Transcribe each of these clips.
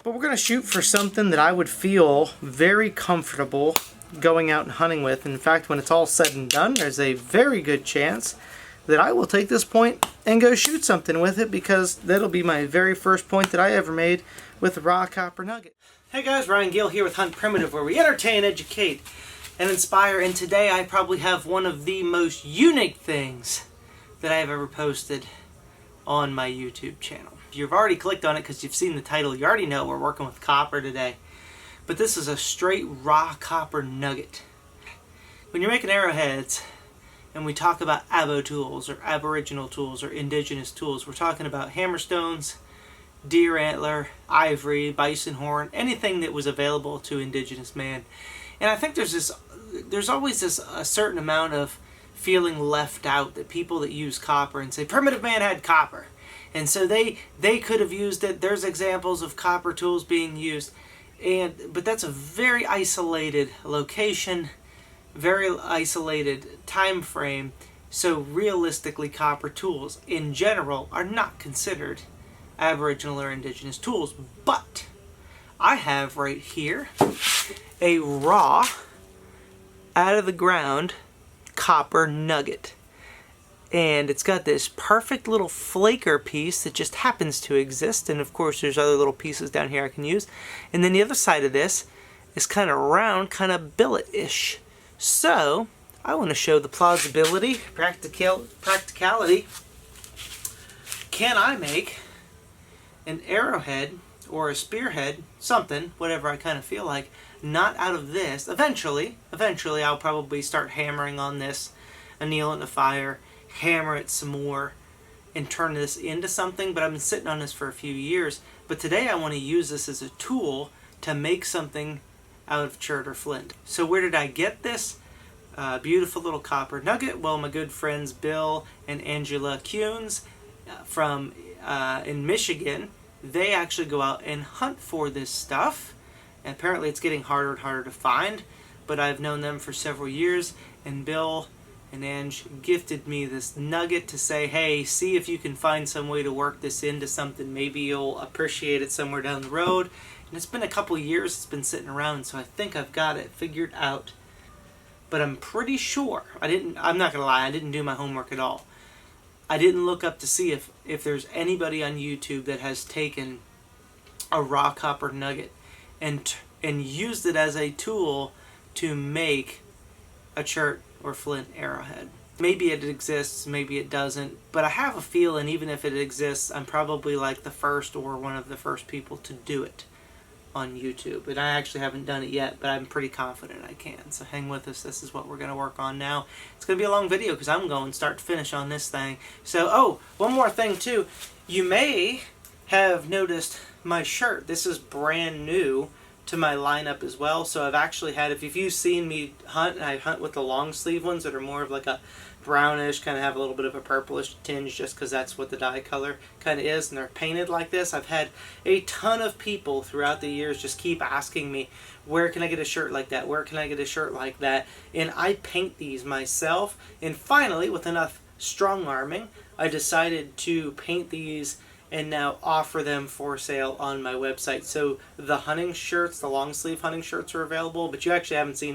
But we're going to shoot for something that I would feel very comfortable going out and hunting with. In fact, when it's all said and done, there's a very good chance that I will take this point and go shoot something with it, because that'll be my very first point that I ever made with a raw copper nugget. Hey guys, Ryan Gill here with Hunt Primitive, where we entertain, educate, and inspire. And today I probably have one of the most unique things that I have ever posted on my YouTube channel. You've already clicked on it because you've seen the title. You already know we're working with copper today. But this is a straight raw copper nugget. When you're making arrowheads, and we talk about abo tools, or aboriginal tools, or indigenous tools, we're talking about hammerstones, deer antler, ivory, bison horn, anything that was available to indigenous man. And I think there's always a certain amount of feeling left out, that people that use copper and say primitive man had copper, and so they could have used it. There's examples of copper tools being used, but that's a very isolated location, very isolated time frame. So realistically, copper tools in general are not considered Aboriginal or indigenous tools. But I have right here a raw, out of the ground copper nugget, and it's got this perfect little flaker piece that just happens to exist, and of course there's other little pieces down here I can use, and then the other side of this is kind of round, kind of billet-ish. So I want to show the plausibility, practicality. Can I make an arrowhead or a spearhead, something, whatever I kind of feel like, not out of this? Eventually I'll probably start hammering on this, anneal it in the fire, hammer it some more, and turn this into something. But I've been sitting on this for a few years. But today I want to use this as a tool to make something out of chert or flint. So where did I get this beautiful little copper nugget? Well, my good friends Bill and Angela Kuhns from in Michigan, they actually go out and hunt for this stuff. And apparently it's getting harder and harder to find, but I've known them for several years, and Bill and Ange gifted me this nugget to say, hey, see if you can find some way to work this into something. Maybe you'll appreciate it somewhere down the road. And it's been a couple years it's been sitting around, so I think I've got it figured out. But I'm pretty sure, I'm not gonna lie, I didn't do my homework at all. I didn't look up to see if there's anybody on YouTube that has taken a raw copper nugget and used it as a tool to make a chert or flint arrowhead. Maybe it exists, maybe it doesn't, but I have a feeling even if it exists, I'm probably like the first or one of the first people to do it on YouTube. And I actually haven't done it yet, but I'm pretty confident I can. So hang with us. This is what we're going to work on now. It's going to be a long video because I'm going start to finish on this thing. So, oh, one more thing too. You may have noticed my shirt. This is brand new to my lineup as well. So I've actually had, if you've seen me hunt, and I hunt with the long sleeve ones that are more of like a brownish, kind of have a little bit of a purplish tinge just because that's what the dye color kind of is, and they're painted like this. I've had a ton of people throughout the years just keep asking me, where can I get a shirt like that? Where can I get a shirt like that? And I paint these myself, and finally, with enough strong arming, I decided to paint these and now offer them for sale on my website. So the hunting shirts, the long sleeve hunting shirts are available, but you actually haven't seen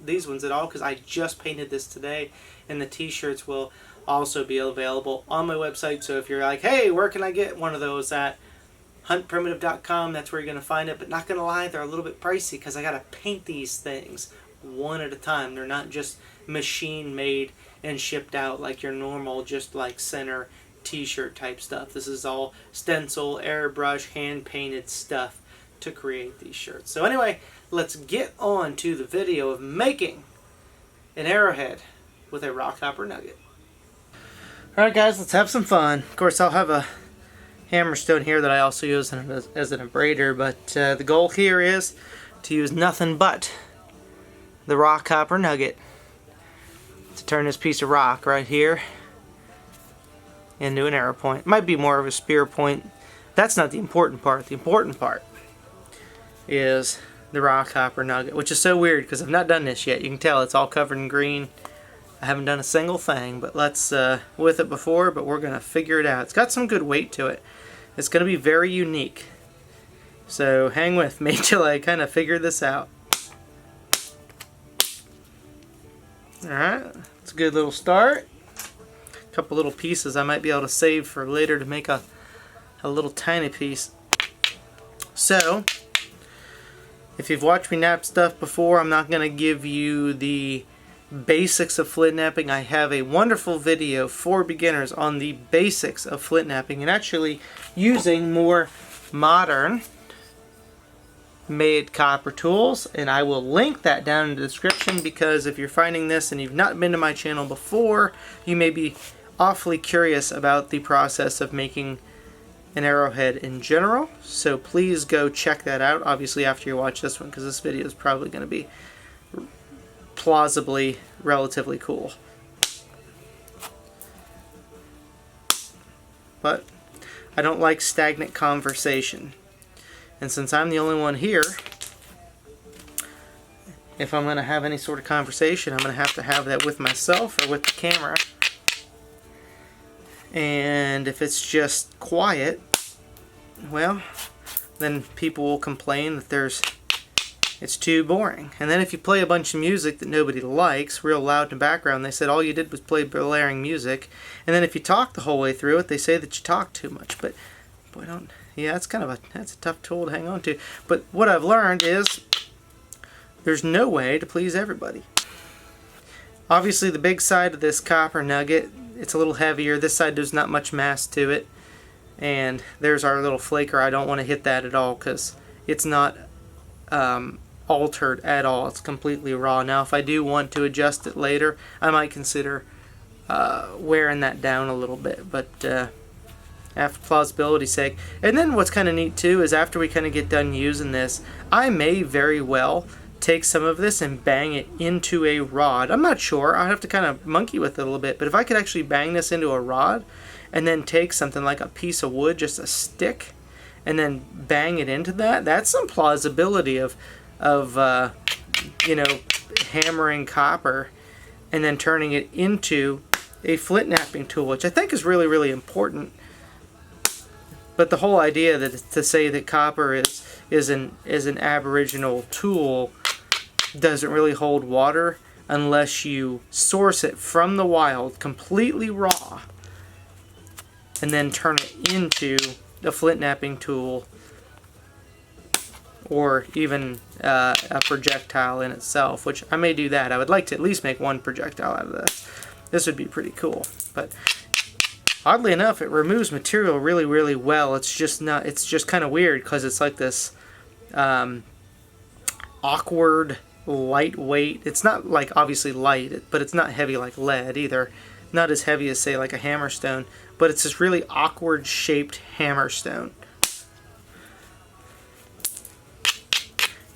these ones at all because I just painted this today, and the t-shirts will also be available on my website. So if you're like, hey, where can I get one of those at? Huntprimitive.com, that's where you're going to find it. But not going to lie, they're a little bit pricey because I got to paint these things one at a time. They're not just machine made and shipped out like your normal, just like center t-shirt type stuff. This is all stencil, airbrush, hand painted stuff to create these shirts. So anyway, let's get on to the video of making an arrowhead with a raw copper nugget. Alright guys, let's have some fun. Of course I'll have a hammerstone here that I also use as an abrader, but the goal here is to use nothing but the raw copper nugget to turn this piece of rock right here into an arrow point. Might be more of a spear point. That's not the important part. The important part is the raw copper nugget, which is so weird because I've not done this yet. You can tell it's all covered in green. I haven't done a single thing, but let's with it before, but we're gonna figure it out. It's got some good weight to it. It's gonna be very unique. So hang with me till I kind of figure this out. Alright, it's a good little start. A couple little pieces I might be able to save for later to make a little tiny piece. So, if you've watched me knap stuff before, I'm not going to give you the basics of flint knapping. I have a wonderful video for beginners on the basics of flint knapping and actually using more modern made copper tools, and I will link that down in the description, because if you're finding this and you've not been to my channel before, you may be awfully curious about the process of making an arrowhead in general. So please go check that out, obviously after you watch this one, because this video is probably going to be plausibly relatively cool. But I don't like stagnant conversation. And since I'm the only one here, if I'm going to have any sort of conversation, I'm going to have that with myself or with the camera. And if it's just quiet, well, then people will complain that it's too boring. And then if you play a bunch of music that nobody likes, real loud in the background, they said all you did was play blaring music. And then if you talk the whole way through it, they say that you talk too much. But boy, yeah, that's a tough tool to hang on to. But what I've learned is there's no way to please everybody. Obviously, the big side of this copper nugget, it's a little heavier. This side, there's not much mass to it. And there's our little flaker. I don't want to hit that at all because it's not altered at all. It's completely raw. Now, if I do want to adjust it later, I might consider wearing that down a little bit. But after plausibility's sake. And then what's kind of neat too is after we kind of get done using this, I may very well take some of this and bang it into a rod. I'm not sure. I'll have to kind of monkey with it a little bit. But if I could actually bang this into a rod and then take something like a piece of wood, just a stick, and then bang it into that, that's some plausibility of you know, hammering copper and then turning it into a flint knapping tool, which I think is really, really important. But the whole idea that to say that copper is an aboriginal tool doesn't really hold water unless you source it from the wild completely raw and then turn it into a flint knapping tool, or even a projectile in itself, which I may do that. I would like to at least make one projectile out of this. This would be pretty cool. But oddly enough, it removes material really, really well. It's just kind of weird because it's like this awkward, lightweight. It's not like obviously light, but it's not heavy like lead either. Not as heavy as say like a hammerstone, but it's this really awkward shaped hammerstone.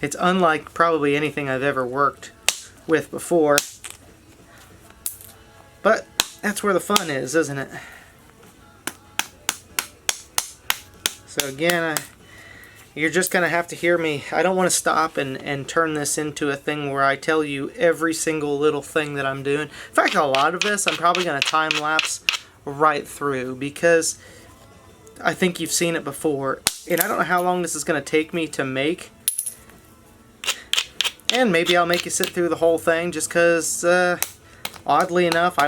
It's unlike probably anything I've ever worked with before. But that's where the fun is, isn't it? So again, you're just going to have to hear me. I don't want to stop and turn this into a thing where I tell you every single little thing that I'm doing. In fact, a lot of this I'm probably going to time-lapse right through because I think you've seen it before. And I don't know how long this is going to take me to make. And maybe I'll make you sit through the whole thing just because, oddly enough, I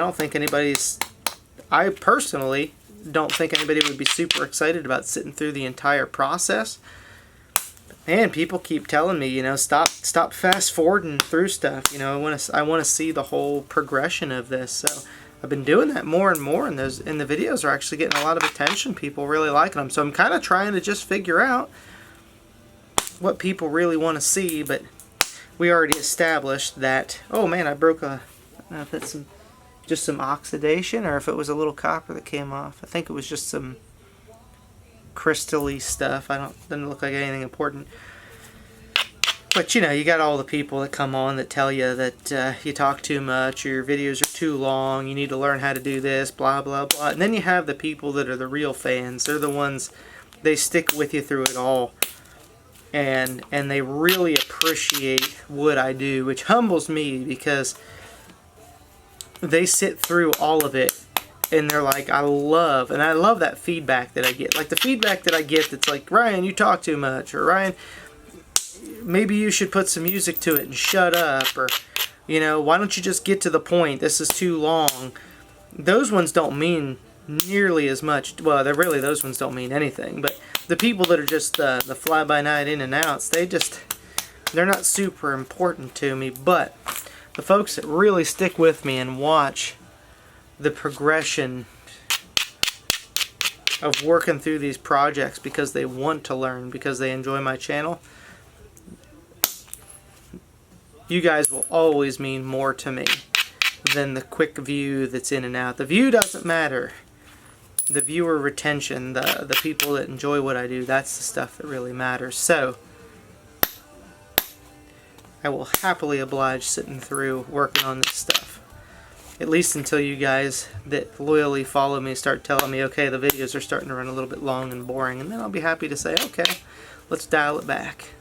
personally don't think anybody would be super excited about sitting through the entire process. And people keep telling me, you know, stop fast forwarding through stuff. You know, I want to see the whole progression of this. So I've been doing that more and more, and the videos are actually getting a lot of attention. People really liking them. So I'm kind of trying to just figure out what people really want to see. But we already established that. Oh man, I broke a. I don't know if that's just some oxidation or if it was a little copper that came off. I think it was just some crystal-y stuff. Doesn't look like anything important. But you know, you got all the people that come on that tell you that you talk too much, your videos are too long, you need to learn how to do this, blah blah blah. And then you have the people that are the real fans. They're the ones, they stick with you through it all. And they really appreciate what I do, which humbles me because they sit through all of it and they're like, I love that feedback that I get. Like the feedback that I get that's like, Ryan, you talk too much, or Ryan, maybe you should put some music to it and shut up, or, you know, why don't you just get to the point, this is too long. Those ones don't mean nearly as much. Well, those ones don't mean anything, but the people that are just the fly-by-night in and outs, they're not super important to me. But the folks that really stick with me and watch the progression of working through these projects because they want to learn, because they enjoy my channel, you guys will always mean more to me than the quick view that's in and out. The view doesn't matter. The viewer retention, the people that enjoy what I do, that's the stuff that really matters. So I will happily oblige sitting through working on this stuff. At least until you guys that loyally follow me start telling me, okay, the videos are starting to run a little bit long and boring, and then I'll be happy to say, okay, let's dial it back.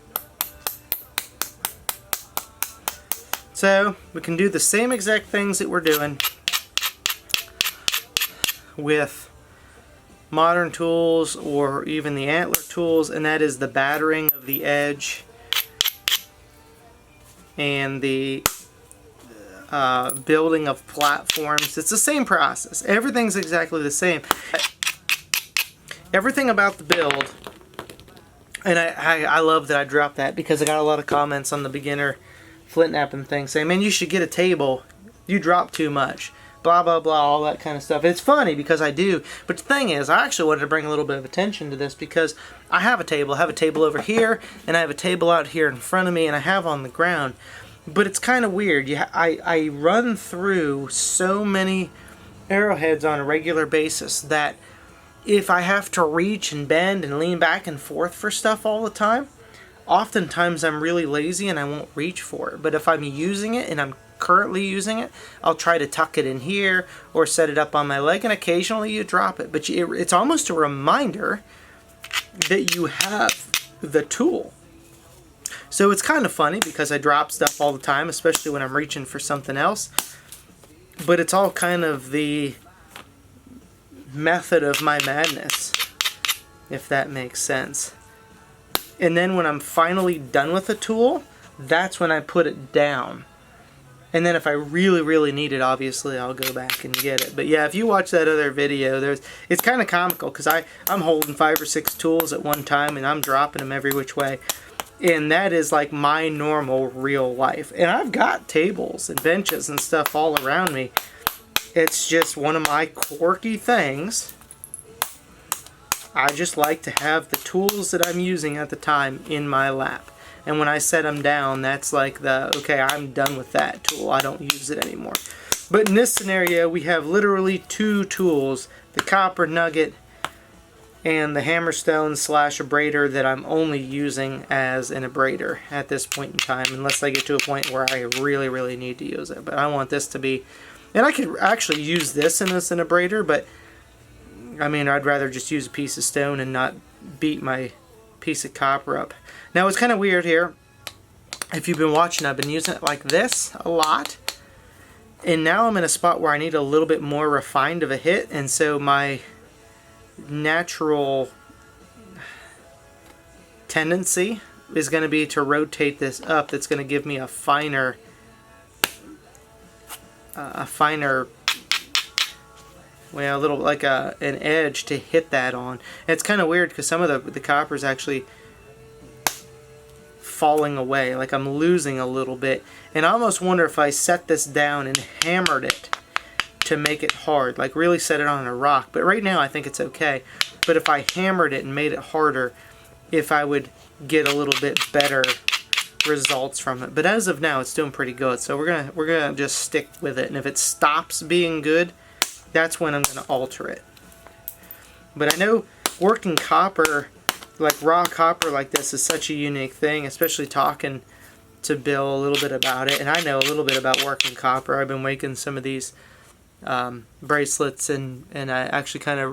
So we can do the same exact things that we're doing with modern tools or even the antler tools, and that is the battering of the edge and the building of platforms. It's the same process. Everything's exactly the same. Everything about the build, and I love that I dropped that because I got a lot of comments on the beginner Flint Knapping thing saying, man, you should get a table. You drop too much. Blah, blah, blah, all that kind of stuff. It's funny because I do. But the thing is, I actually wanted to bring a little bit of attention to this because I have a table. I have a table over here, and I have a table out here in front of me, and I have on the ground. But it's kind of weird. I run through so many arrowheads on a regular basis that if I have to reach and bend and lean back and forth for stuff all the time, oftentimes I'm really lazy and I won't reach for it. But if I'm using it and I'm currently using it, I'll try to tuck it in here or set it up on my leg, and occasionally you drop it. But it's almost a reminder that you have the tool. So it's kind of funny because I drop stuff all the time, especially when I'm reaching for something else. But it's all kind of the method of my madness, if that makes sense. And then when I'm finally done with a tool, that's when I put it down. And then if I really, really need it, obviously I'll go back and get it. But yeah, if you watch that other video, it's kind of comical because I'm holding 5 or 6 tools at one time and I'm dropping them every which way. And that is like my normal real life. And I've got tables and benches and stuff all around me. It's just one of my quirky things. I just like to have the tools that I'm using at the time in my lap. And when I set them down, that's like okay, I'm done with that tool. I don't use it anymore. But in this scenario, we have literally 2 tools. The copper nugget and the hammerstone / abrader that I'm only using as an abrader at this point in time, unless I get to a point where I really, really need to use it. But I want this to be, and I could actually use this as an abrader, but I mean, I'd rather just use a piece of stone and not beat my piece of copper up. Now, it's kind of weird here. If you've been watching, I've been using it like this a lot. And now I'm in a spot where I need a little bit more refined of a hit, and so my natural tendency is going to be to rotate this up. That's going to give me a finer well, a little like an edge to hit that on. And it's kind of weird because some of the copper is actually falling away, like I'm losing a little bit. And I almost wonder if I set this down and hammered it to make it hard, like really set it on a rock. But right now I think it's okay. But if I hammered it and made it harder, if I would get a little bit better results from it. But as of now, it's doing pretty good. So we're gonna just stick with it. And if it stops being good, that's when I'm gonna alter it. But I know working copper, like raw copper like this, is such a unique thing, especially talking to Bill a little bit about it. And I know a little bit about working copper. I've been making some of these bracelets, and I actually kind of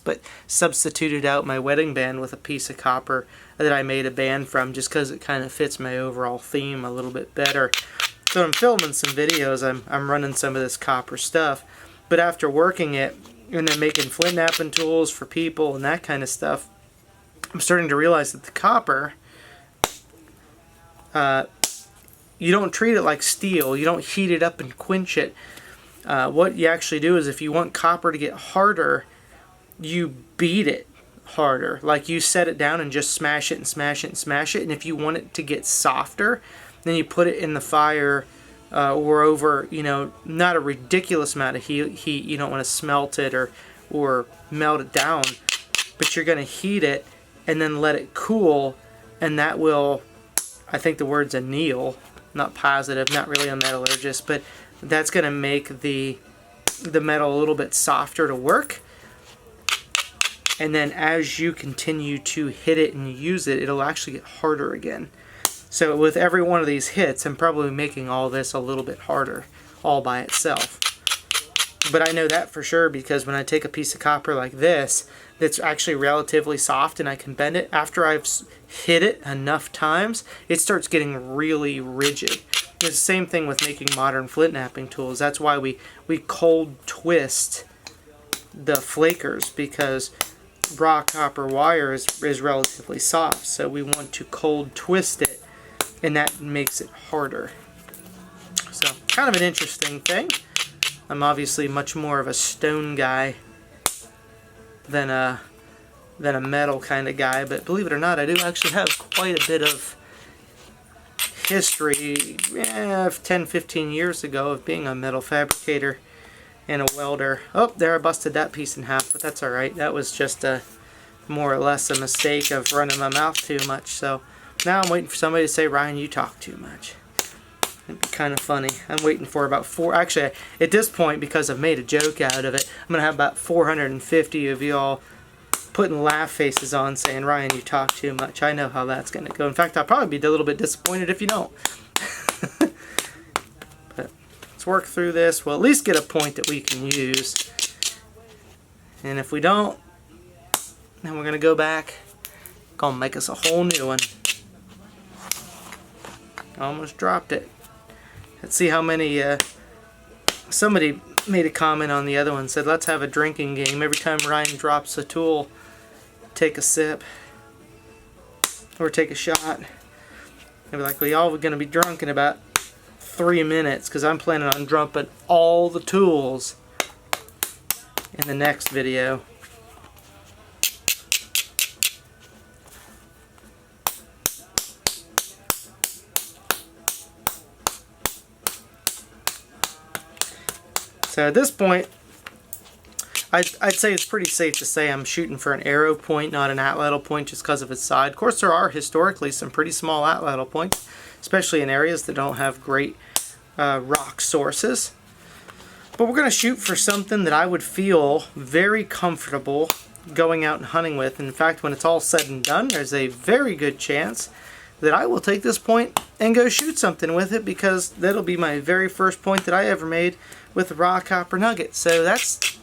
but substituted out my wedding band with a piece of copper that I made a band from, just because it kind of fits my overall theme a little bit better. So when I'm filming some videos, I'm running some of this copper stuff. But after working it and then making flint knapping tools for people and that kind of stuff, I'm starting to realize that the copper, you don't treat it like steel. You don't heat it up and quench it. What you actually do is, if you want copper to get harder, you beat it harder. Like, you set it down and just smash it and smash it and smash it. And if you want it to get softer, then you put it in the fire or over, you know, not a ridiculous amount of heat. You don't want to smelt it or melt it down, but you're going to heat it and then let it cool, and that will, I think the word's anneal, not positive, not really a metallurgist, but that's going to make the metal a little bit softer to work. And then as you continue to hit it and use it, it'll actually get harder again. So with every one of these hits, I'm probably making all this a little bit harder all by itself. But I know that for sure, because when I take a piece of copper like this that's actually relatively soft and I can bend it, after I've hit it enough times, it starts getting really rigid. It's the same thing with making modern flint knapping tools. That's why we cold twist the flakers, because raw copper wire is relatively soft. So we want to cold twist it, and that makes it harder. So kind of an interesting thing. I'm obviously much more of a stone guy than a metal kind of guy, but believe it or not, I do actually have quite a bit of history, 10-15 years ago, of being a metal fabricator and a welder. Oh, there, I busted that piece in half, but that's alright. That was just a more or less a mistake of running my mouth too much. So now I'm waiting for somebody to say, Ryan, you talk too much. It'd be kind of funny. I'm waiting for about actually at this point, because I've made a joke out of it, I'm going to have about 450 of y'all putting laugh faces on saying, Ryan, you talk too much. I know how that's going to go. In fact, I'll probably be a little bit disappointed if you don't. But let's work through this. We'll at least get a point that we can use. And if we don't, then we're going to go back. Going to make us a whole new one. Almost dropped it. Let's see how many, somebody made a comment on the other one, said let's have a drinking game. Every time Ryan drops a tool, take a sip or take a shot. They'll be like, well, y'all are going to be drunk in about 3 minutes, because I'm planning on dropping all the tools in the next video. So at this point, I'd say it's pretty safe to say I'm shooting for an arrow point, not an atlatl point, just because of its side. Of course, there are historically some pretty small atlatl points, especially in areas that don't have great rock sources. But we're going to shoot for something that I would feel very comfortable going out and hunting with. In fact, when it's all said and done, there's a very good chance that I will take this point and go shoot something with it, because that'll be my very first point that I ever made with a raw copper nugget. So that's,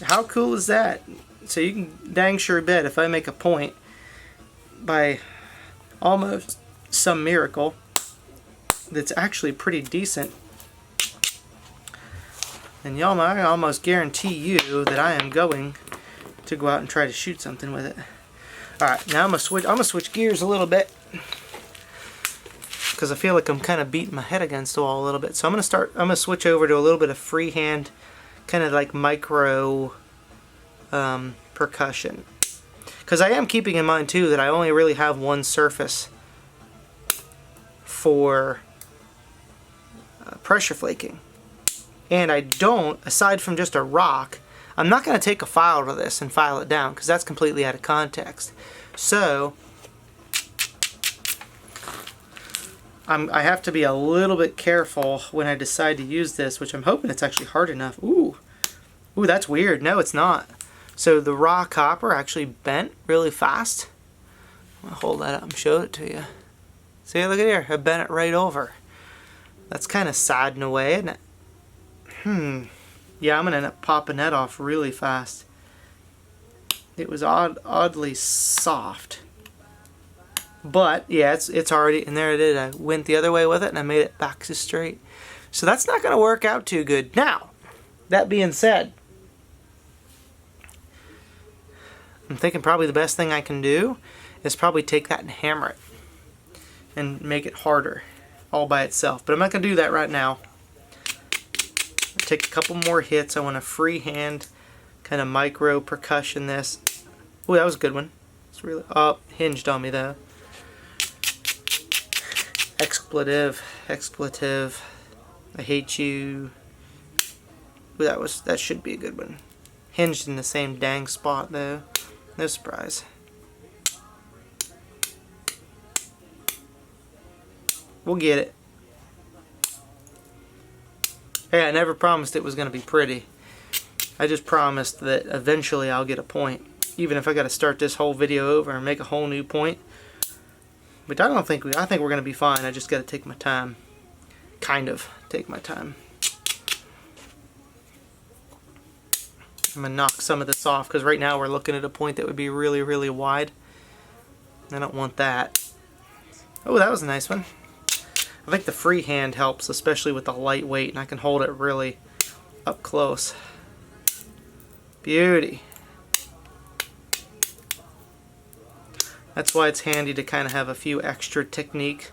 how cool is that? So you can dang sure bet if I make a point by almost some miracle that's actually pretty decent, and y'all know, I almost guarantee you that I am going to go out and try to shoot something with it. Alright, now I'm gonna switch gears a little bit, because I feel like I'm kind of beating my head against the wall a little bit. So I'm gonna switch over to a little bit of freehand, kind of like micro percussion. Because I am keeping in mind too that I only really have one surface for pressure flaking. And I don't, aside from just a rock, I'm not going to take a file to this and file it down, because that's completely out of context. So I have to be a little bit careful when I decide to use this, which I'm hoping it's actually hard enough. Ooh, that's weird. No, it's not. So the raw copper actually bent really fast. I'll hold that up and show it to you. See, look at here. I bent it right over. That's kind of sad in a way, isn't it? Yeah, I'm going to end up popping that off really fast. It was oddly soft. But, yeah, it's already, and there it is. I went the other way with it, and I made it back to straight. So that's not going to work out too good. Now, that being said, I'm thinking probably the best thing I can do is probably take that and hammer it and make it harder all by itself. But I'm not going to do that right now. Take a couple more hits. I want to freehand kind of micro percussion this. Oh, that was a good one. It's really hinged on me though. Expletive. I hate you. Ooh, that should be a good one. Hinged in the same dang spot though. No surprise. We'll get it. Hey, I never promised it was going to be pretty. I just promised that eventually I'll get a point. Even if I got to start this whole video over and make a whole new point. But I think we're going to be fine. I just got to take my time. Kind of take my time. I'm going to knock some of this off because right now we're looking at a point that would be really, really wide. I don't want that. Oh, that was a nice one. I think the freehand helps, especially with the lightweight, and I can hold it really up close. Beauty. That's why it's handy to kind of have a few extra technique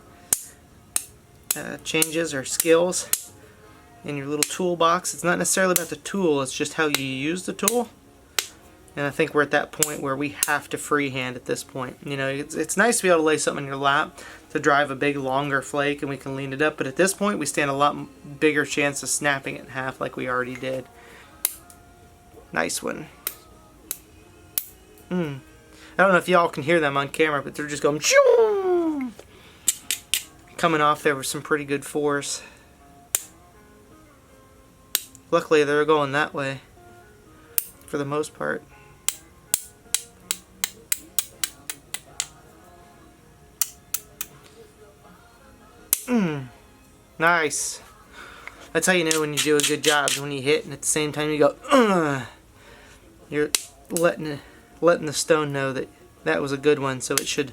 changes or skills in your little toolbox. It's not necessarily about the tool, it's just how you use the tool. And I think we're at that point where we have to freehand at this point. You know, it's nice to be able to lay something in your lap to drive a big longer flake and we can lean it up, but at this point we stand a lot bigger chance of snapping it in half like we already did. Nice one. I don't know if y'all can hear them on camera, but they're just going choo! Coming off there with some pretty good force. Luckily they're going that way for the most part. Nice. That's how you know when you do a good job, when you hit and at the same time you go, you're letting the stone know that that was a good one, so it should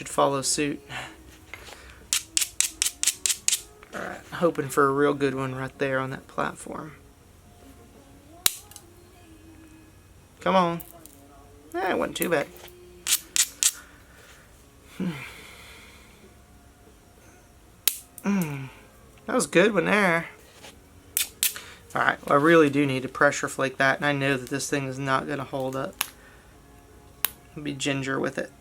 follow suit. Alright, hoping for a real good one right there on that platform. Come on. It wasn't too bad. That was a good one there. Alright, well, I really do need to pressure flake that, and I know that this thing is not going to hold up. I'll be ginger with it.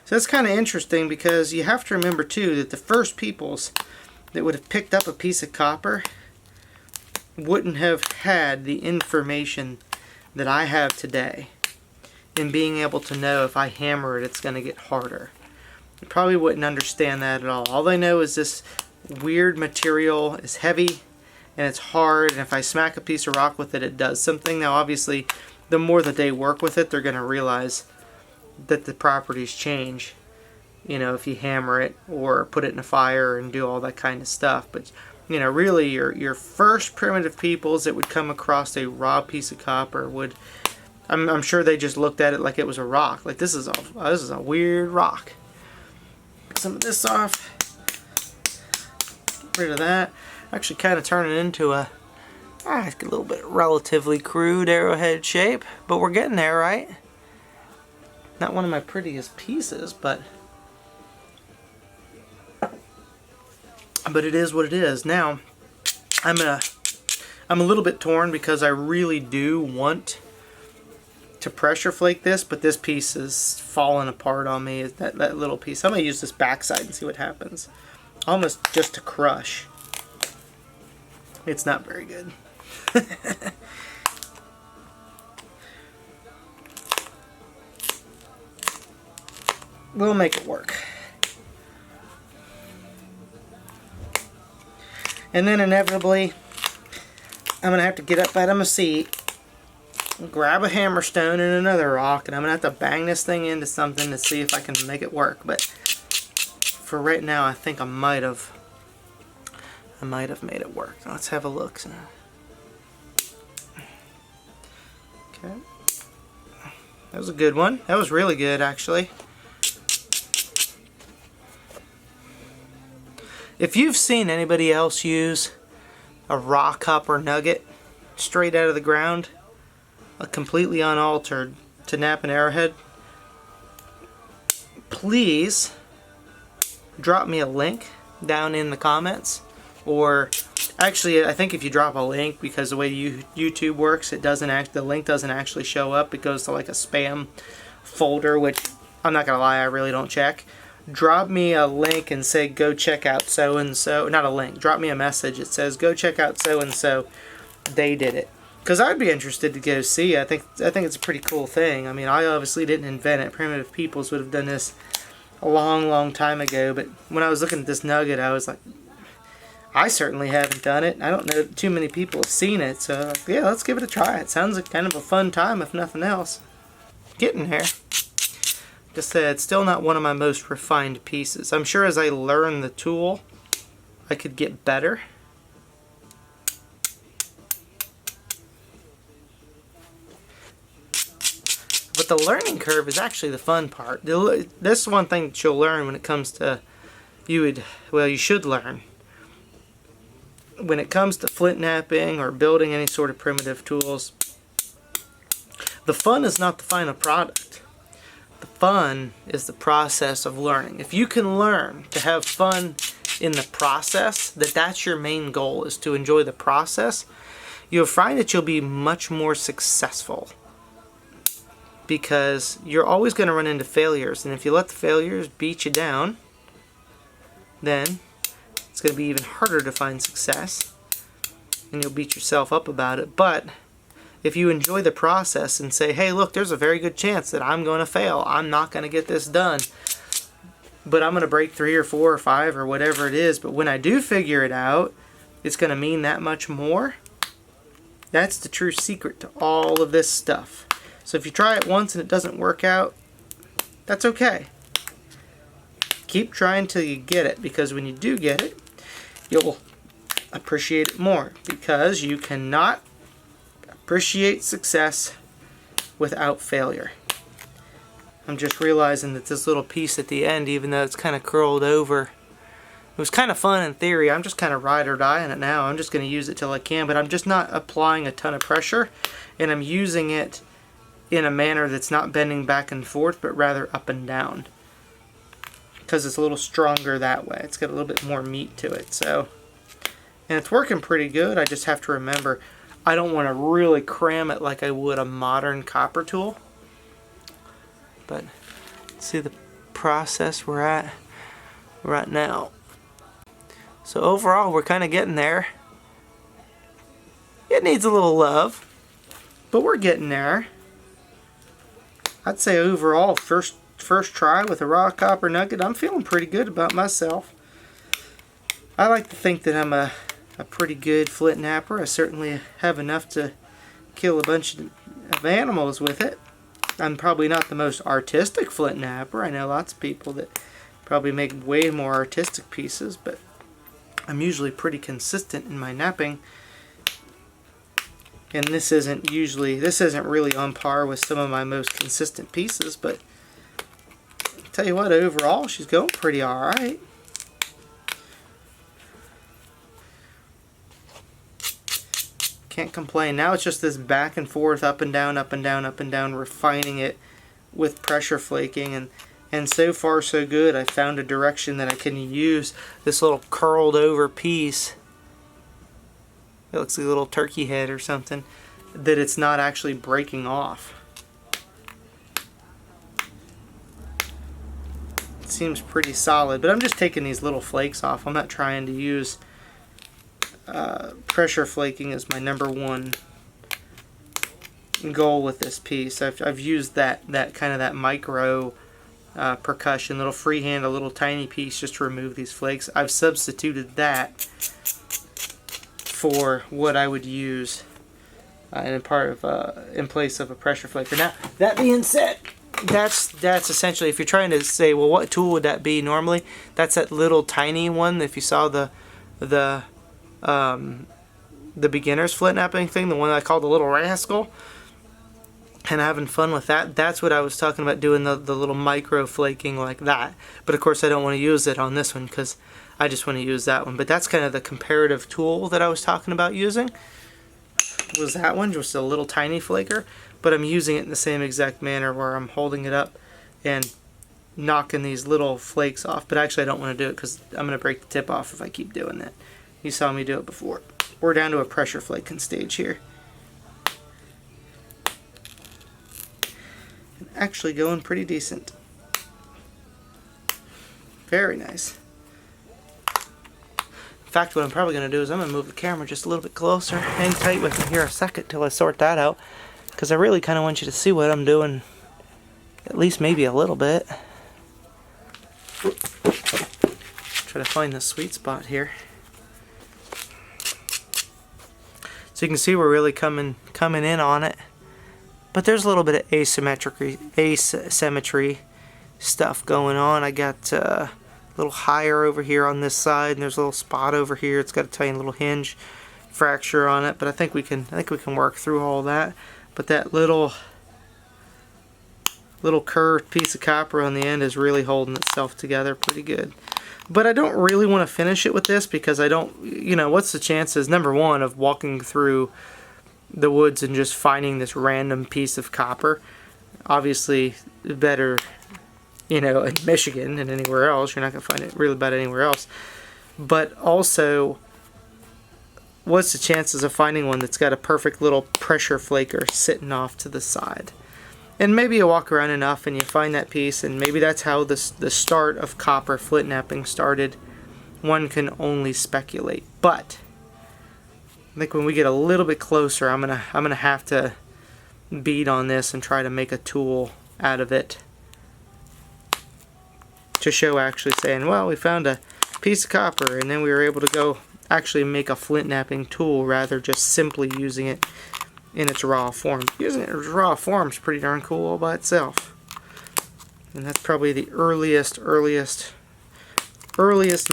So that's kind of interesting because you have to remember too that the first peoples that would have picked up a piece of copper wouldn't have had the information that I have today in being able to know if I hammer it, it's going to get harder. They probably wouldn't understand that at all. All they know is this weird material is heavy and it's hard, and if I smack a piece of rock with it, it does something. Now obviously the more that they work with it, they're going to realize that the properties change, you know, if you hammer it or put it in a fire and do all that kind of stuff. But you know, really your first primitive peoples that would come across a raw piece of copper would, I'm sure they just looked at it like it was a rock. Like this is a weird rock. Get some of this off. Get rid of that. Actually kind of turn it into a little bit relatively crude arrowhead shape, but we're getting there, right? Not one of my prettiest pieces, but it is what it is. Now, I'm a little bit torn because I really do want to pressure flake this, but this piece is falling apart on me. That little piece. I'm gonna use this backside and see what happens. Almost just to crush. It's not very good. We'll make it work. And then inevitably, I'm going to have to get up out of my seat, grab a hammerstone and another rock, and I'm going to have to bang this thing into something to see if I can make it work. But for right now, I think I might have made it work. Let's have a look. Okay. That was a good one. That was really good, actually. If you've seen anybody else use a raw copper nugget straight out of the ground, completely unaltered, to nap an arrowhead, please drop me a link down in the comments. Or actually, I think if you drop a link, because the way YouTube works, the link doesn't actually show up. It goes to like a spam folder, which I'm not gonna lie, I really don't check. Drop me a link and say go check out so and so. Not a link. Drop me a message. It says go check out so and so. They did it. Because I'd be interested to go see. I think it's a pretty cool thing. I mean, I obviously didn't invent it. Primitive peoples would have done this a long time ago. But when I was looking at this nugget, I was like, I certainly haven't done it. I don't know too many people have seen it. So yeah, let's give it a try. It sounds like kind of a fun time, if nothing else. Getting there. Just said, it's still not one of my most refined pieces. I'm sure as I learn the tool, I could get better. But the learning curve is actually the fun part. This is one thing that you'll learn when it comes to, you should learn. When it comes to flint knapping or building any sort of primitive tools, the fun is not the final product. The fun is the process of learning. If you can learn to have fun in the process, that's your main goal, is to enjoy the process, you'll find that you'll be much more successful. Because you're always going to run into failures, and if you let the failures beat you down, then it's going to be even harder to find success, and you'll beat yourself up about it. But if you enjoy the process and say, hey, look, there's a very good chance that I'm going to fail. I'm not going to get this done. But I'm going to break 3 or 4 or 5 or whatever it is. But when I do figure it out, it's going to mean that much more. That's the true secret to all of this stuff. So if you try it once and it doesn't work out, that's okay. Keep trying till you get it, because when you do get it, you'll appreciate it more, because you cannot appreciate success without failure. I'm just realizing that this little piece at the end, even though it's kind of curled over, it was kind of fun in theory. I'm just kind of ride or die on it now. I'm just going to use it till I can, but I'm just not applying a ton of pressure, and I'm using it in a manner that's not bending back and forth, but rather up and down, because it's a little stronger that way. It's got a little bit more meat to it. So, and it's working pretty good. I just have to remember, I don't want to really cram it like I would a modern copper tool. But see the process we're at right now. So overall, we're kind of getting there. It needs a little love, but we're getting there. I'd say overall, first try with a raw copper nugget, I'm feeling pretty good about myself. I like to think that I'm a pretty good flint napper. I certainly have enough to kill a bunch of animals with it. I'm probably not the most artistic flint napper. I know lots of people that probably make way more artistic pieces, but I'm usually pretty consistent in my napping. And this isn't really on par with some of my most consistent pieces, but I'll tell you what, overall she's going pretty alright. Can't complain. Now it's just this back and forth, up and down, up and down, up and down, refining it with pressure flaking, and so far so good. I found a direction that I can use this little curled over piece. It looks like a little turkey head or something, that it's not actually breaking off. It seems pretty solid, but I'm just taking these little flakes off. I'm not trying to use pressure flaking as my #1 goal with this piece. I've used that kind of that micro percussion, little freehand, a little tiny piece just to remove these flakes. I've substituted that for what I would use in place of a pressure flaker. Now, that being said, that's essentially, if you're trying to say, well, what tool would that be normally? That's that little tiny one. If you saw the beginner's flint knapping thing, the one I call the Little Rascal. and having fun with that. That's what I was talking about, doing the little micro flaking like that. But of course I don't want to use it on this one because I just want to use that one. But that's kind of the comparative tool that I was talking about using, was that one, just a little tiny flaker. But I'm using it in the same exact manner where I'm holding it up and knocking these little flakes off. But actually I don't want to do it because I'm going to break the tip off if I keep doing that. You saw me do it before. We're down to a pressure flaking stage here. Actually going pretty decent. Very nice. In fact, what I'm probably going to do is I'm going to move the camera just a little bit closer. Hang tight with me here a second till I sort that out, because I really kind of want you to see what I'm doing, at least maybe a little bit. Try to find the sweet spot here. So you can see we're really coming in on it. But there's a little bit of asymmetry stuff going on. I got a little higher over here on this side, and there's a little spot over here. It's got a tiny little hinge fracture on it, but I think we can work through all that. But that little curved piece of copper on the end is really holding itself together pretty good. But I don't really want to finish it with this because I don't, what's the chances, number one, of walking through the woods and just finding this random piece of copper? Obviously better, in Michigan than anywhere else. You're not going to find it really about anywhere else. But also, what's the chances of finding one that's got a perfect little pressure flaker sitting off to the side? And maybe you walk around enough and you find that piece, and maybe that's how the start of copper flint knapping started. One can only speculate. But I think when we get a little bit closer, I'm gonna have to bead on this and try to make a tool out of it to show actually saying, well, we found a piece of copper and then we were able to go actually make a flint knapping tool rather just simply using it in its raw form. Using it in its raw form is pretty darn cool all by itself. And that's probably the earliest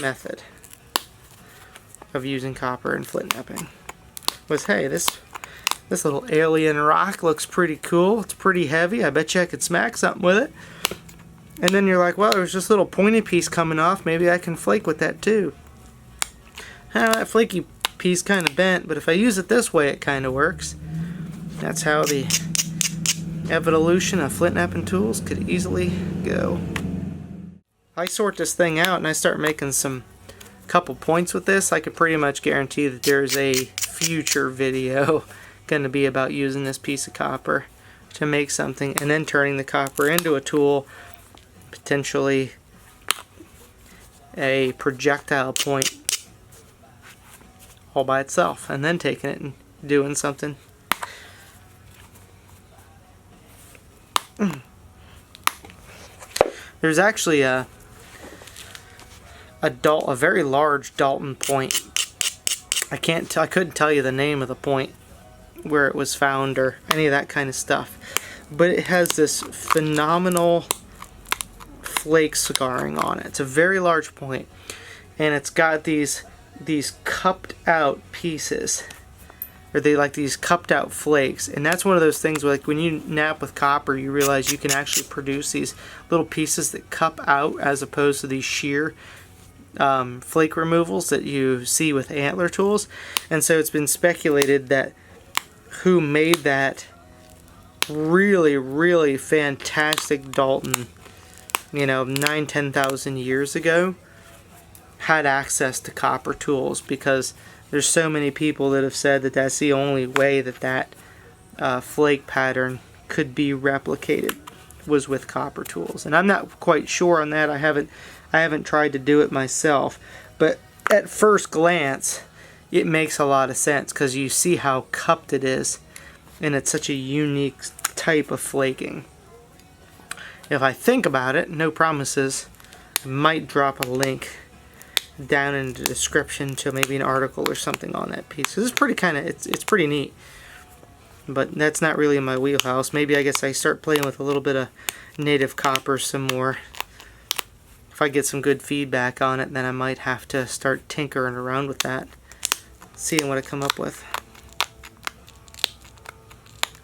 method of using copper and flint knapping. Was, hey, this little alien rock looks pretty cool. It's pretty heavy. I bet you I could smack something with it. And then you're like, well, there's this little pointy piece coming off. Maybe I can flake with that too. That flaky piece kind of bent, but if I use it this way, it kind of works. That's how the evolution of flint knapping tools could easily go. I sort this thing out and I start making some couple points with this. I could pretty much guarantee that there's a future video going to be about using this piece of copper to make something and then turning the copper into a tool, potentially a projectile point all by itself, and then taking it and doing something. There's actually a very large Dalton point. I couldn't tell you the name of the point where it was found or any of that kind of stuff, but it has this phenomenal flake scarring on it. It's a very large point, and it's got these cupped out pieces, or they like these cupped out flakes, and that's one of those things where, like, when you knap with copper, you realize you can actually produce these little pieces that cup out as opposed to these sheer flake removals that you see with antler tools. And so it's been speculated that who made that really fantastic Dalton, 9,000-10,000 years ago, had access to copper tools, because there's so many people that have said that that's the only way that flake pattern could be replicated, was with copper tools. And I'm not quite sure on that. I haven't tried to do it myself, but at first glance it makes a lot of sense because you see how cupped it is, and it's such a unique type of flaking. If I think about it, no promises, I might drop a link down in the description to maybe an article or something on that piece. This is pretty it's pretty neat, but that's not really in my wheelhouse. Maybe I guess I start playing with a little bit of native copper some more. If I get some good feedback on it, then I might have to start tinkering around with that, seeing what I come up with.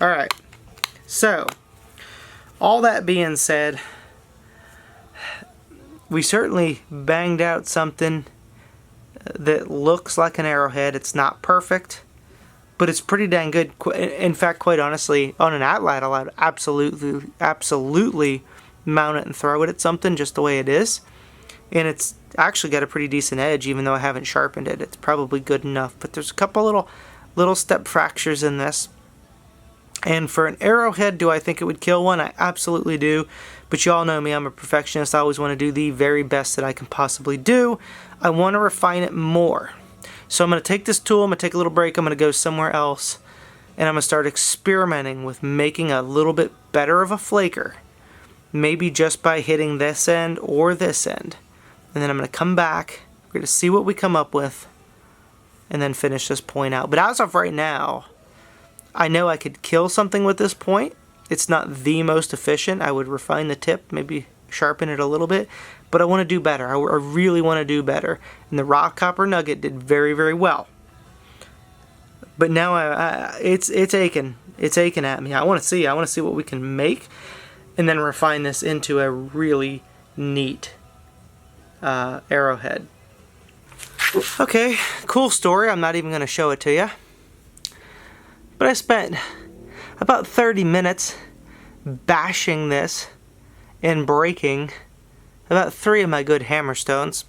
Alright, So, all that being said, we certainly banged out something that looks like an arrowhead. It's not perfect, but it's pretty dang good. In fact, quite honestly, on an atlat, I'll absolutely mount it and throw it at something just the way it is. And it's actually got a pretty decent edge, even though I haven't sharpened it. It's probably good enough, but there's a couple little step fractures in this. And for an arrowhead, do I think it would kill one? I absolutely do. But you all know me, I'm a perfectionist. I always want to do the very best that I can possibly do. I want to refine it more. So I'm going to take this tool, I'm going to take a little break, I'm going to go somewhere else, and I'm going to start experimenting with making a little bit better of a flaker. Maybe just by hitting this end or this end. And then I'm going to come back, we're going to see what we come up with, and then finish this point out. But as of right now, I know I could kill something with this point. It's not the most efficient. I would refine the tip, maybe sharpen it a little bit, but I want to do better. I really want to do better. And the raw copper nugget did very, very well. But now it's aching. It's aching at me. I want to see what we can make, and then refine this into a really neat arrowhead. Okay, cool story. I'm not even going to show it to you. But I spent about 30 minutes bashing this and breaking about 3 of my good hammerstones.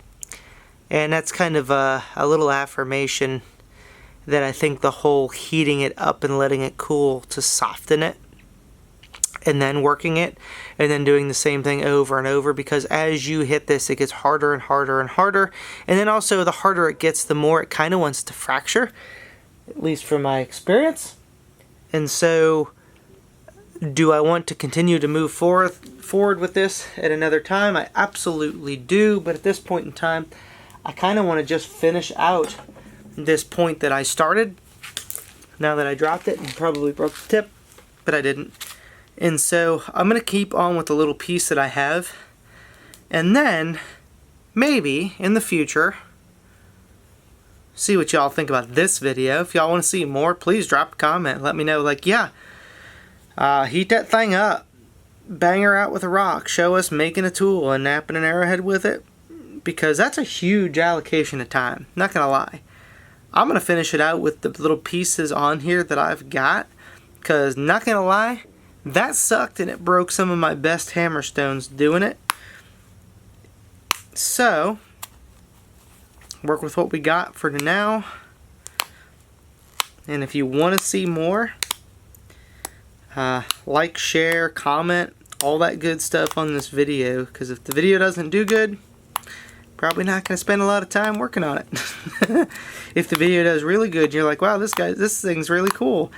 And that's kind of a little affirmation that I think the whole heating it up and letting it cool to soften it, and then working it, and then doing the same thing over and over, because as you hit this, it gets harder and harder and harder. And then also, the harder it gets, the more it kind of wants to fracture, at least from my experience. And so, do I want to continue to move forward with this at another time? I absolutely do, but at this point in time, I kind of want to just finish out this point that I started. Now that I dropped it and probably broke the tip, but I didn't. And so, I'm going to keep on with the little piece that I have. And then, maybe, in the future, see what y'all think about this video. If y'all want to see more, please drop a comment. Let me know, like, yeah, heat that thing up. Bang her out with a rock. Show us making a tool and napping an arrowhead with it. Because that's a huge allocation of time. Not going to lie. I'm going to finish it out with the little pieces on here that I've got. Because, not going to lie, that sucked and it broke some of my best hammerstones doing it. So, work with what we got for now. And if you want to see more, like, share, comment, all that good stuff on this video. Because if the video doesn't do good, probably not going to spend a lot of time working on it. If the video does really good, you're like, wow, this thing's really cool.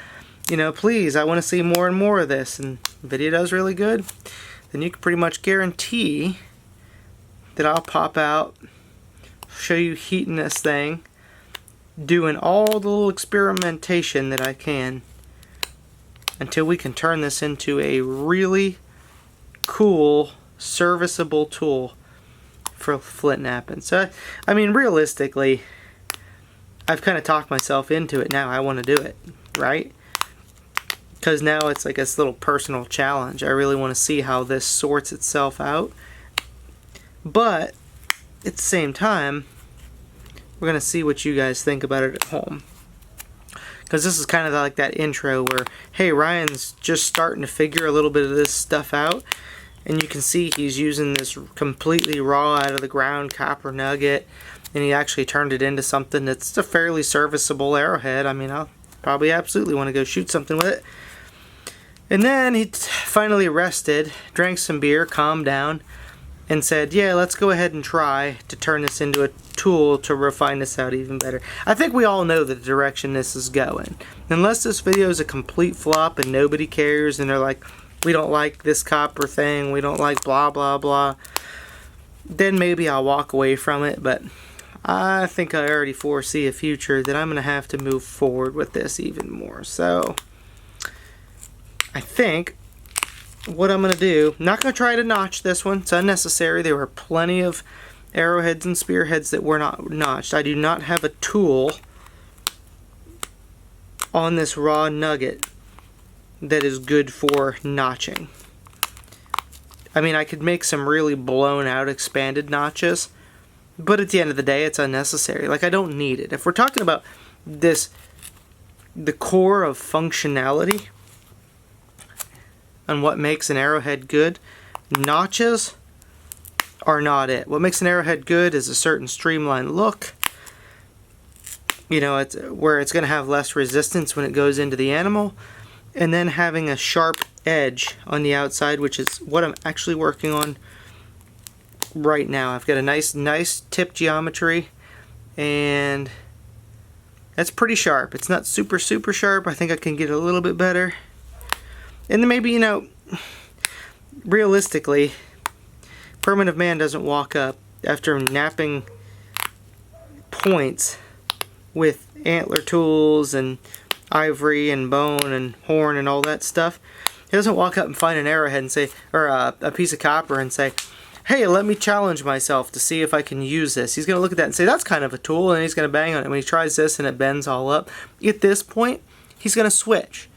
You know, please, I want to see more and more of this. And the video does really good, then you can pretty much guarantee that I'll pop out, show you heating this thing, doing all the little experimentation that I can until we can turn this into a really cool, serviceable tool for flint knapping. So, I mean, realistically, I've kind of talked myself into it now. I want to do it, right? Because now it's like this little personal challenge. I really want to see how this sorts itself out. But at the same time, we're going to see what you guys think about it at home. Because this is kind of like that intro where, hey, Ryan's just starting to figure a little bit of this stuff out. And you can see he's using this completely raw out of the ground copper nugget. And he actually turned it into something that's a fairly serviceable arrowhead. I mean, I'll probably absolutely want to go shoot something with it. And then he finally rested, drank some beer, calmed down, and said, yeah, let's go ahead and try to turn this into a tool to refine this out even better. I think we all know the direction this is going. Unless this video is a complete flop and nobody cares and they're like, we don't like this copper thing, we don't like blah blah blah, then maybe I'll walk away from it. But I think I already foresee a future that I'm going to have to move forward with this even more. So I think what I'm going to do, not going to try to notch this one. It's unnecessary. There were plenty of arrowheads and spearheads that were not notched. I do not have a tool on this raw nugget that is good for notching. I mean, I could make some really blown out expanded notches, but at the end of the day, it's unnecessary. Like, I don't need it. If we're talking about this, the core of functionality and what makes an arrowhead good, notches are not it. What makes an arrowhead good is a certain streamlined look. You know, it's where it's going to have less resistance when it goes into the animal, and then having a sharp edge on the outside, which is what I'm actually working on right now. I've got a nice tip geometry, and that's pretty sharp. It's not super sharp. I think I can get a little bit better. And then maybe, you know, realistically, primitive man doesn't walk up after knapping points with antler tools and ivory and bone and horn and all that stuff. He doesn't walk up and find an arrowhead and say, or a piece of copper and say, hey, let me challenge myself to see if I can use this. He's going to look at that and say, that's kind of a tool, and he's going to bang on it. When he tries this and it bends all up, at this point, he's going to switch.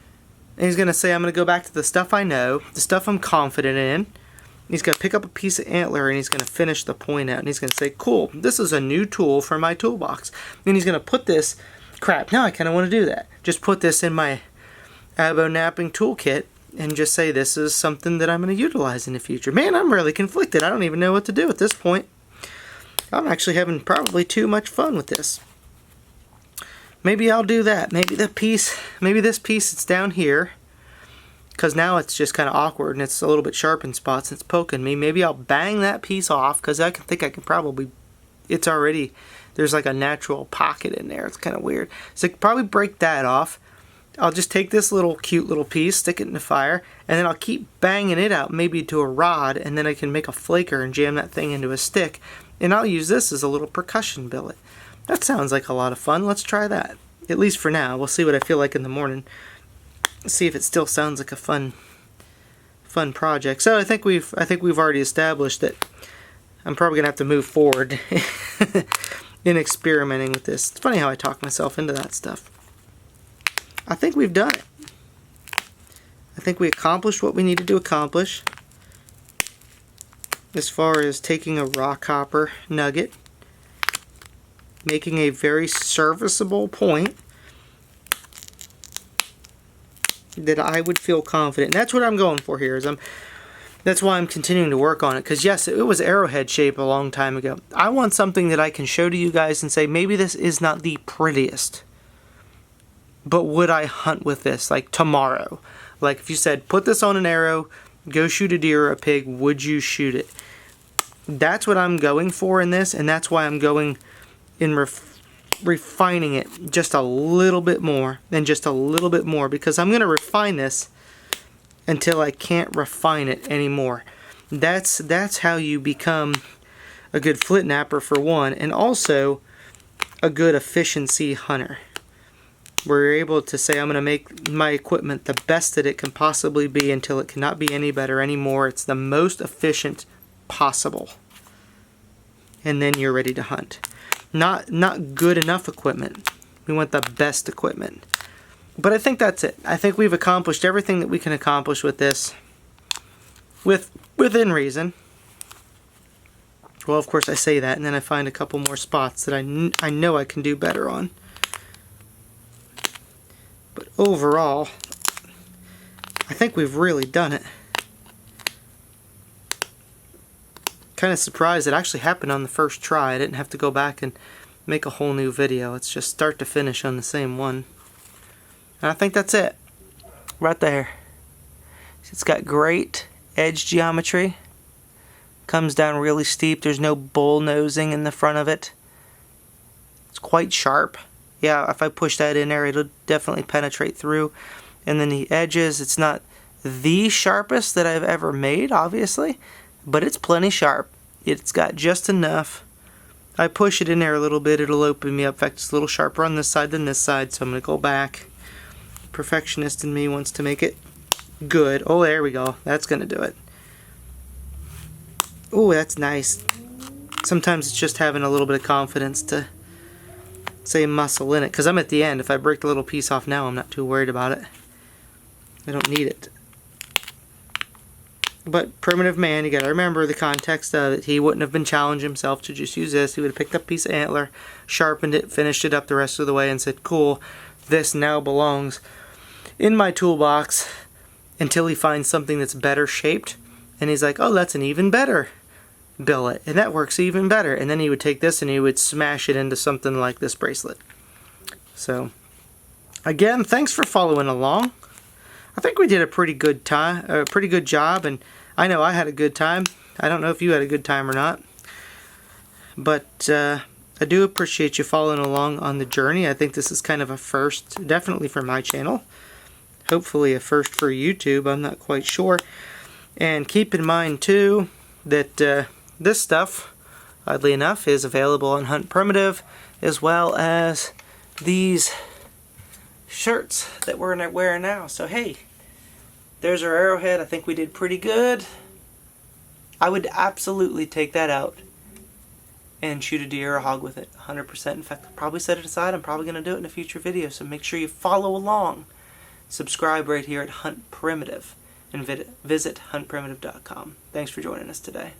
And he's going to say, I'm going to go back to the stuff I know, the stuff I'm confident in. He's going to pick up a piece of antler and he's going to finish the point out. And he's going to say, cool, this is a new tool for my toolbox. And he's going to put this, crap, now I kind of want to do that. Just put this in my abo knapping toolkit and just say this is something that I'm going to utilize in the future. Man, I'm really conflicted. I don't even know what to do at this point. I'm actually having probably too much fun with this. Maybe I'll do that. Maybe this piece that's down here, because now it's just kind of awkward and it's a little bit sharp in spots and it's poking me. Maybe I'll bang that piece off, because I think I can probably, it's already, there's like a natural pocket in there. It's kind of weird. So I could probably break that off. I'll just take this little cute little piece, stick it in the fire, and then I'll keep banging it out maybe to a rod, and then I can make a flaker and jam that thing into a stick. And I'll use this as a little percussion billet. That sounds like a lot of fun. Let's try that. At least for now. We'll see what I feel like in the morning. See if it still sounds like a fun project. So I think we've already established that I'm probably gonna have to move forward in experimenting with this. It's funny how I talk myself into that stuff. I think we've done it. I think we accomplished what we needed to accomplish as far as taking a rock hopper nugget, making a very serviceable point that I would feel confident. And that's what I'm going for here. That's why I'm continuing to work on it. Because yes, it was arrowhead shape a long time ago. I want something that I can show to you guys and say, maybe this is not the prettiest, but would I hunt with this like tomorrow? Like if you said, put this on an arrow, go shoot a deer or a pig, would you shoot it? That's what I'm going for in this, and that's why I'm going in refining it just a little bit more, and just a little bit more, because I'm going to refine this until I can't refine it anymore. That's how you become a good flint napper, for one, and also a good efficiency hunter. We're able to say, I'm going to make my equipment the best that it can possibly be until it cannot be any better anymore. It's the most efficient possible. And then you're ready to hunt. Not good enough equipment. We want the best equipment. But I think that's it. I think we've accomplished everything that we can accomplish with this. Within reason. Well, of course I say that, and then I find a couple more spots that I know I can do better on. But overall, I think we've really done it. Kind of surprised it actually happened on the first try. I didn't have to go back and make a whole new video. It's just start to finish on the same one. And I think that's it. Right there. It's got great edge geometry. Comes down really steep. There's no bull nosing in the front of it. It's quite sharp. Yeah, if I push that in there, it'll definitely penetrate through. And then the edges, it's not the sharpest that I've ever made, obviously, but it's plenty sharp. It's got just enough. I push it in there a little bit, it'll open me up. In fact, it's a little sharper on this side than this side, so I'm going to go back. Perfectionist in me wants to make it good. Oh, there we go. That's going to do it. Oh, that's nice. Sometimes it's just having a little bit of confidence to say muscle in it, because I'm at the end. If I break the little piece off now, I'm not too worried about it. I don't need it. But primitive man, you gotta remember the context of it. He wouldn't have been challenged himself to just use this. He would have picked up a piece of antler, sharpened it, finished it up the rest of the way, and said, cool, this now belongs in my toolbox, until he finds something that's better shaped. And he's like, oh, that's an even better billet, and that works even better. And then he would take this and he would smash it into something like this bracelet. So, again, thanks for following along. I think we did a pretty good job, and I know I had a good time. I don't know if you had a good time or not, but I do appreciate you following along on the journey. I think this is kind of a first, definitely for my channel. Hopefully a first for YouTube, I'm not quite sure. And keep in mind too that this stuff, oddly enough, is available on Hunt Primitive, as well as these shirts that we're wearing now. So hey, there's our arrowhead. I think we did pretty good. I would absolutely take that out and shoot a deer or a hog with it, 100%. In fact, I'll probably set it aside. I'm probably going to do it in a future video, so make sure you follow along. Subscribe right here at Hunt Primitive and visit huntprimitive.com. Thanks for joining us today.